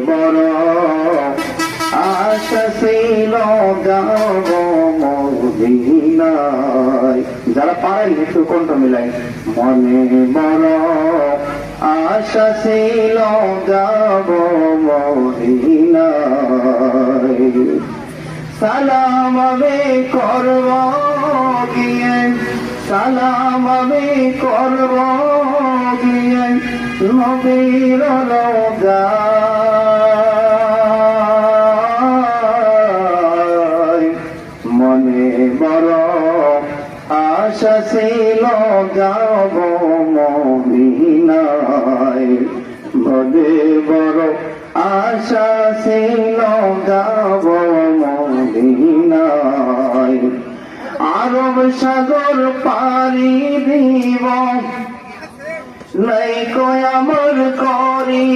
বড় আশা ছিল যাব মদিনায়। যারা পারেন একটু কণ্ঠ মিলাই। মনে বড় আশা ছিল যাব মদিনায়। সালাম আমি করব গিয়ে, সালাম আমি করব গিয়ে নবীর রওজায়। মনে বড় আশা ছিল যাব মদিনায়। মনে বড় আশা ছিল যাব মদিনায়। আরব সাগর পাড়ি দিব নাই কই আমার করি,